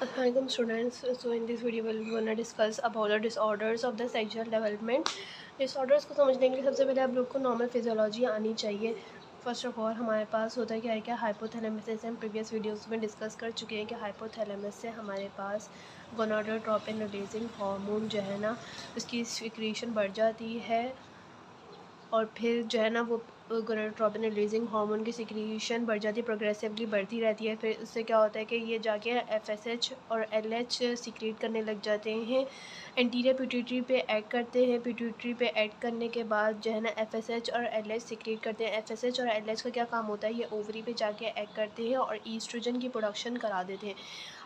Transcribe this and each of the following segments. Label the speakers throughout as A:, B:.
A: Welcome students. So in this video we're gonna discuss about the disorders of the sexual development. Disorders को समझने के लिए सबसे पहले आप लोग को नॉर्मल फिजियोलॉजी आनी चाहिए. फर्स्ट ऑफ ऑल हमारे पास होता है क्या हाइपोथैलेमस. हम प्रीवियस वीडियोस में डिस्कस कर चुके हैं कि हाइपोथैलेमस से हमारे पास गोनाडोट्रोपिन रिलीजिंग हार्मोन जो है ना उसकी सिक्रीशन बढ़ जाती है और फिर जो है ना वो गोनाडोट्रोपिन रिलीजिंग हार्मोन की सिक्रीशन बढ़ जाती है, प्रोग्रेसिवली बढ़ती रहती है. फिर उससे क्या होता है कि ये जाके एफएसएच और एलएच सिक्रीट करने लग जाते हैं, एंटीरियर पिट्यूटरी पे ऐड करते हैं. पिट्यूटरी पे ऐड करने के बाद जो है ना एफएसएच और एलएच सिक्रीट करते हैं. एफएसएच और एलएच का क्या काम होता है, ये ओवरी पे जाके ऐड करते हैं और ईस्ट्रोजन की प्रोडक्शन करा देते हैं.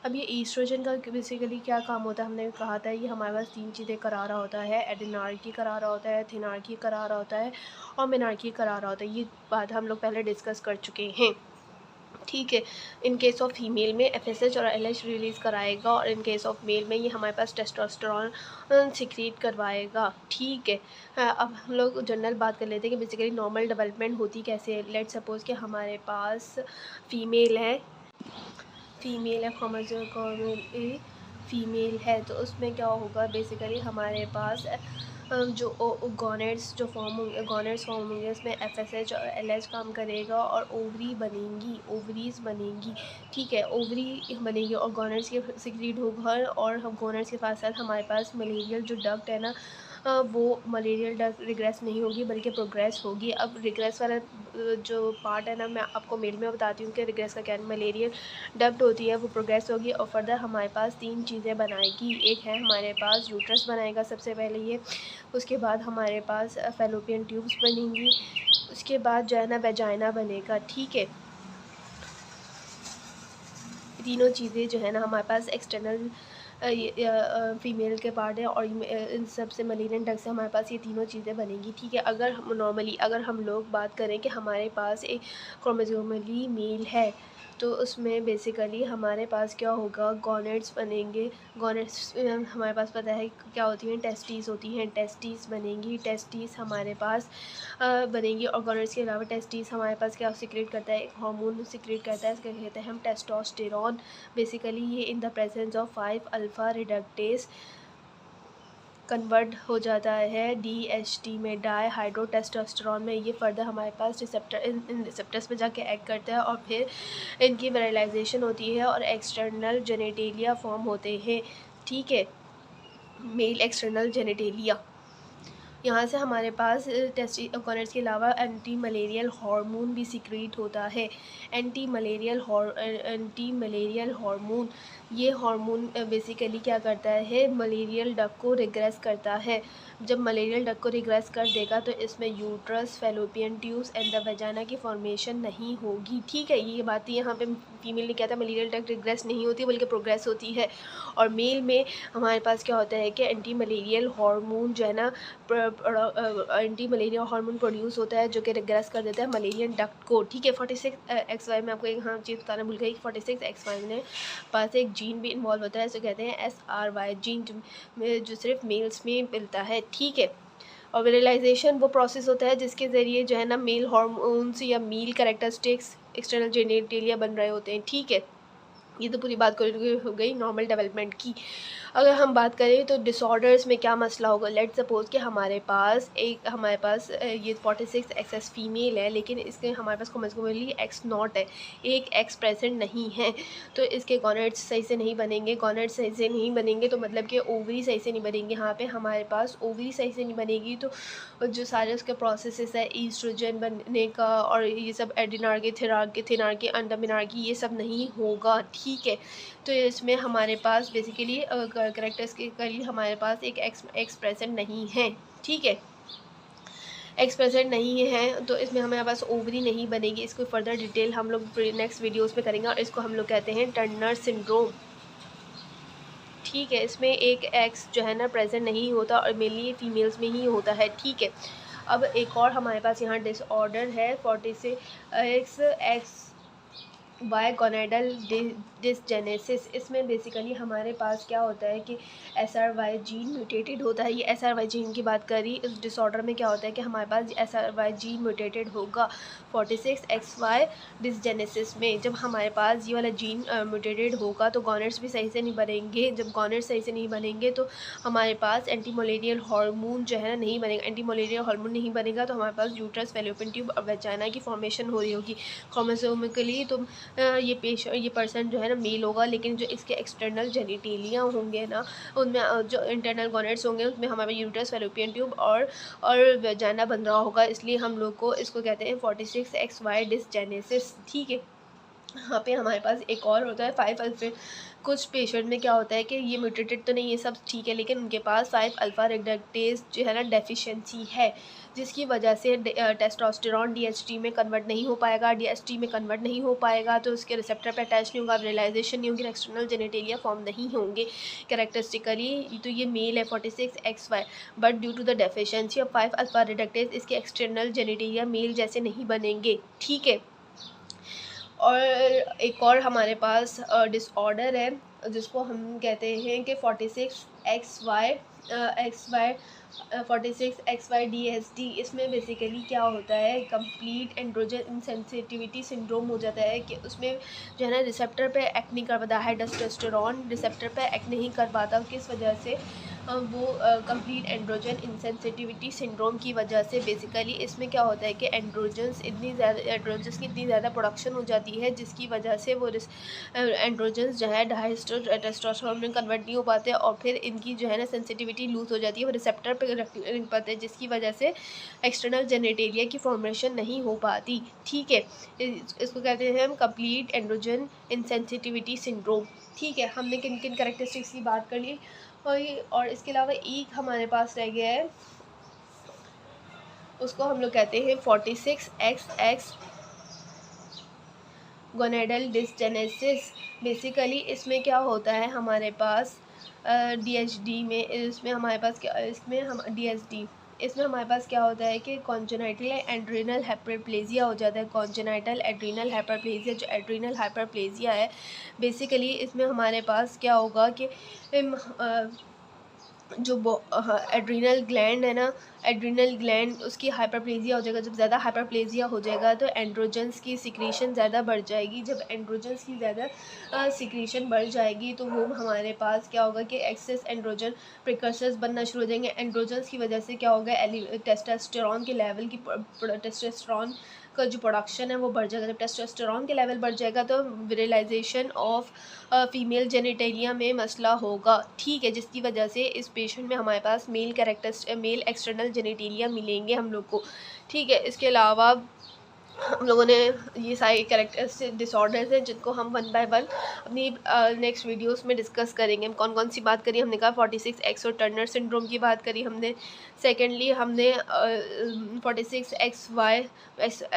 A: अब ये ईस्ट्रोजन का बेसिकली क्या काम होता है, हमने कहा था ये हमारे पास 3 चीज़ें करा रहा होता है. एडिनार्की करा रहा होता है, थिनार्की करा रहा होता है और मेनार्की करा रहा होता है. ये बात हम लोग पहले डिस्कस कर चुके हैं. ठीक है. इन केस ऑफ फीमेल में एफएसएच और एलएच रिलीज़ कराएगा और इन केस ऑफ मेल में ये हमारे पास टेस्टोस्टेरोन सिक्रीट करवाएगा. ठीक है. अब हम लोग जनरल बात कर लेते हैं कि बेसिकली नॉर्मल डेवलपमेंट होती कैसे है. लेट सपोज़ कि हमारे पास फीमेल है क्रोमोसोम फीमेल है तो उसमें क्या होगा, बेसिकली हमारे पास जो गोनेड्स जो फॉर्म होंगे, गोनेड्स फॉर्म होंगे, उसमें एफएसएच और एलएच काम करेगा और ओवरीज बनेंगी. ठीक है. ओवरी बनेगी और गोनेड्स के सिक्रीट होगा और हम गोनेड्स के साथ साथ हमारे पास मलेरियल जो डक्ट है ना वो मलेरियल डक्ट रिग्रेस नहीं होगी बल्कि प्रोग्रेस होगी. अब रिग्रेस वाला जो पार्ट है ना मैं आपको मेल में बताती हूँ कि रिग्रेस का क्या. मलेरियल डक्ट होती है वो प्रोग्रेस होगी और फर्दर हमारे पास 3 चीज़ें बनाएगी. एक है हमारे पास यूट्रस बनाएगा सबसे पहले ये, उसके बाद हमारे पास फैलोपियन ट्यूब्स बनेंगी, उसके बाद जो है ना वेजाइना बनेगा. ठीक है. तीनों चीज़ें जो है ना हमारे पास एक्सटर्नल फीमेल के पार्ट है और इन सब से मलेरियन डक्ट से हमारे पास ये तीनों चीज़ें बनेंगी. ठीक है. अगर हम लोग बात करें कि हमारे पास एक क्रोमोसोमली मेल है तो उसमें बेसिकली हमारे पास क्या होगा, गोनेड्स बनेंगे. गोनेड्स हमारे पास पता है क्या होती हैं, टेस्टीज़ होती हैं. टेस्टीज़ बनेंगी. टेस्टीज़ हमारे पास बनेंगी और गोनेड्स के अलावा टेस्टीज़ हमारे पास क्या सिक्रेट करता है, एक हार्मोन सिक्रेट करता है, इसको कहते हैं हम टेस्टोस्टेरॉन. बेसिकली ये in the presence of 5 alpha reductase convert हो जाता है DHT में, डाई हाइड्रोटेस्टोस्टेरॉन में. ये फर्दर हमारे पास रिसेप्टर इन रिसेप्टर्स पे जाके एक्ट करता है और फिर इनकी विरलाइजेशन होती है और एक्सटर्नल जेनेटेलिया फॉर्म होते हैं. ठीक है. Male external genitalia. यहाँ से हमारे पास गोनेड्स के अलावा एंटी मलेरियल हार्मोन भी सिक्रीट होता है. एंटी मलेरियल हार्मोन, ये हार्मोन बेसिकली क्या करता है, मलेरियल डक्ट को रिग्रेस करता है. जब मलेरियल डक्ट को रिग्रेस कर देगा तो इसमें uterus, fallopian tubes and the vagina की फॉर्मेशन नहीं होगी. ठीक है. ये बात यहाँ पे फीमेल ने क्या था, मलेरियल डक्ट रिग्रेस नहीं होती बल्कि प्रोग्रेस होती है. और मेल में हमारे पास क्या होता है कि एंटी मलेरियल हार्मोन जो है ना एंटी मलेरिया हार्मोन प्रोड्यूस होता है जो कि रिग्रेस कर देता है मलेरियन डक्ट को. ठीक है. 46XY में आपको एक हाँ चीज़ बताना भूल गई. 46XY में पास एक जीन भी इन्वॉल्व होता है, इसे कहते हैं SRY जीन, जो सिर्फ मेल्स में मिलता है. ठीक है. और विरलाइजेशन वो प्रोसेस होता है जिसके ज़रिए जो है ना मेल हार्मोन्स या मेल कैरेक्टरिस्टिक्स एक्सटर्नल जेनेटेलिया बन रहे होते हैं. ठीक है. ये तो पूरी बात हो गई नॉर्मल डेवलपमेंट की. अगर हम बात करें तो डिसऑर्डर्स में क्या मसला होगा. लेट सपोज़ कि हमारे पास ये 46XS फीमेल है लेकिन इसके हमारे पास क्रोमोसोमली X0 है, एक X प्रेजेंट नहीं है. तो इसके गोनेड्स सही से नहीं बनेंगे. गोनेड्स सही से नहीं बनेंगे तो मतलब कि ओवरी सही से नहीं बनेंगे. यहाँ पे हमारे पास ओवरी सही से नहीं बनेगी तो जो सारे उसके प्रोसेसेस है ईस्ट्रोजन बनने का और ये सब एडिनार्की, थिनार्की, अंडोमिनार्की, ये सब नहीं होगा. ठीक है. तो इसमें हमारे पास बेसिकली कैरेक्टर्स के लिए हमारे पास एक एक्स प्रेजेंट नहीं है. ठीक है. एक्स प्रेजेंट नहीं है तो इसमें हमारे पास ओवरी नहीं बनेगी. इसको फर्दर डिटेल हम लोग नेक्स्ट वीडियोस में करेंगे और इसको हम लोग कहते हैं टर्नर सिंड्रोम. ठीक है. इसमें एक एक्स जो है ना प्रेजेंट नहीं होता और मेनली फीमेल्स में ही होता है. ठीक है. अब एक और हमारे पास यहाँ डिसऑर्डर है 46XY गोनेडल डिसजेनेसिस। इसमें बेसिकली हमारे पास क्या होता है कि SRY जीन म्यूटेटेड होता है। ये SRY जीन की बात करी, इस डिसऑर्डर में क्या होता है कि हमारे पास SRY जीन म्यूटेटेड होगा 46XY डिसजेनेसिस में। जब हमारे पास ये वाला जीन म्यूटेटेड होगा तो गॉनेट्स भी सही से नहीं बनेंगे। जब गॉनेट्स सही से नहीं बनेंगे तो हमारे पास एंटी मलेरियल हार्मोन जो है ना नहीं बनेगा। एंटी मलेरियल हार्मोन नहीं बनेगा तो हमारे पास यूट्रस, फैलोपियन ट्यूब और वेजाइना की फॉर्मेशन हो रही होगी। क्रोमोसोमिकली तो ये पर्सन जो है ना मेल होगा, लेकिन जो इसके एक्सटर्नल जेनिटेलिया होंगे ना उनमें जो इंटरनल गॉनेट्स होंगे उसमें हमारे यूट्रस, फैलोपियन ट्यूब और वेजाइना बन रहा होगा। इसलिए हम लोग को इसको कहते हैं 46XY डिसजेनेसिस। ठीक है, यहाँ पे हमारे पास एक और होता है 5 अल्फा। कुछ पेशेंट में क्या होता है कि ये म्यूटेटेड तो नहीं, ये सब ठीक है, लेकिन उनके पास 5 अल्फा रिडक्टेज जो है ना डेफिशिएंसी है, जिसकी वजह से टेस्टोस्टेरॉन DHT में कन्वर्ट नहीं हो पाएगा। DHT में कन्वर्ट नहीं हो पाएगा तो उसके रिसेप्टर पे अटैच नहीं होगा, रियलाइजेशन नहीं होगी, एक्सटर्नल जेनिटेलिया फॉर्म नहीं होंगे। कैरेक्टरिस्टिकली तो ये मेल है 46XY, but due to the deficiency of 5 alpha reductase इसके एक्सटर्नल जेनिटेलिया मेल जैसे नहीं बनेंगे। ठीक है, और एक और हमारे पास डिसऑर्डर है जिसको हम कहते हैं कि 46XY 46XY DSD। इसमें बेसिकली क्या होता है, कंप्लीट एंड्रोजन इनसेंसिटिविटी सिंड्रोम हो जाता है कि उसमें जो है ना रिसेप्टर पे एक्ट नहीं कर पाता है, टेस्टोस्टेरॉन रिसेप्टर पे एक्ट नहीं कर पाता। किस वजह से, वो कंप्लीट एंड्रोजन इनसेंसिटिविटी सिंड्रोम की वजह से। बेसिकली इसमें क्या होता है कि एंड्रोजन्स की इतनी ज़्यादा प्रोडक्शन हो जाती है जिसकी वजह से वो एंड्रोजन्स जो है टेस्टोस्टेरोन में कन्वर्ट नहीं हो पाते और फिर इनकी जो है ना सेंसिटिविटी लूज हो जाती है, वो रिसेप्टर पे रख पाते हैं, जिसकी वजह से एक्सटर्नल जेनिटेलिया की फॉर्मेशन नहीं हो पाती। ठीक है, इसको कहते हैं हम कंप्लीट एंड्रोजन इनसेंसिटिविटी सिंड्रोम। ठीक है, हमने किन किन कैरेक्टरिस्टिक्स की बात कर ली, और इसके अलावा एक हमारे पास रह गया है, उसको हम लोग कहते हैं 46XX गोनेडल डिसजेनेसिस। बेसिकली इसमें क्या होता है हमारे पास DHD में, इसमें हमारे पास क्या, इसमें हम DSD, इसमें हमारे पास क्या होता है कि कॉन्जेनाइटल एड्रीनल हाइपरप्लेजिया हो जाता है। कॉन्जेनाइटल एड्रीनल हाइपरप्लेजिया, जो एड्रीनल हाइपरप्लेजिया है बेसिकली इसमें हमारे पास क्या होगा कि जो एड्रीनल ग्लैंड है ना, एड्रीनल ग्लैंड उसकी हाइपरप्लेजिया हो जाएगा। जब ज़्यादा हाइपरप्लेजिया हो जाएगा तो एंड्रोजन्स की सिक्रीशन ज़्यादा बढ़ जाएगी। जब एंड्रोजन्स की ज़्यादा सिक्रीशन बढ़ जाएगी तो वो हमारे पास क्या होगा कि एक्सेस एंड्रोजन प्रिकर्सर्स बनना शुरू हो जाएंगे। एंड्रोजन्स की वजह से क्या होगा, टेस्टोस्टेरॉन के लेवल की टेस्टोस्टेरॉन का जो प्रोडक्शन है वो बढ़ जाएगा। जब टेस्टोस्टेरॉन के लेवल बढ़ जाएगा तो विरलाइजेशन ऑफ फीमेल जेनिटेलिया में मसला होगा। ठीक है, जिसकी वजह से इस पेशेंट में हमारे पास मेल एक्सटर्नल जेनिटेलिया मिलेंगे हम लोग को। ठीक है, इसके अलावा हम लोगों ने ये सारे कैरेक्टर्स डिसऑर्डर्स हैं जिनको हम 1 बाय 1 अपनी नेक्स्ट वीडियोस में डिस्कस करेंगे। कौन कौन सी बात करी हमने, कहा 46X और टर्नर सिंड्रोम की बात करी हमने। सेकेंडली हमने 46XY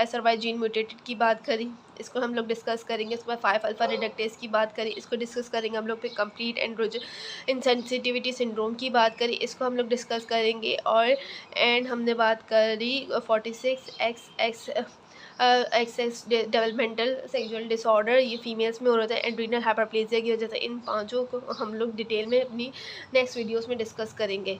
A: SRY जीन म्यूटेटेड की बात करी, इसको हम लोग डिस्कस करेंगे। इसके बाद 5 अल्फा रिडक्टेज की बात करी, इसको डिस्कस करेंगे हम लोग। फिर कंप्लीट एंड्रोजन इनसेंसिटिविटी सिंड्रोम की बात करी, इसको हम लोग डिस्कस करेंगे। और एंड हमने बात करी 46XX excess developmental sexual disorder, ये फीमेल्स में हो रहा है एड्रीनल हाइपरप्लेजिया की वजह से। इन पांचों को हम लोग डिटेल में अपनी नेक्स्ट वीडियोस में डिस्कस करेंगे।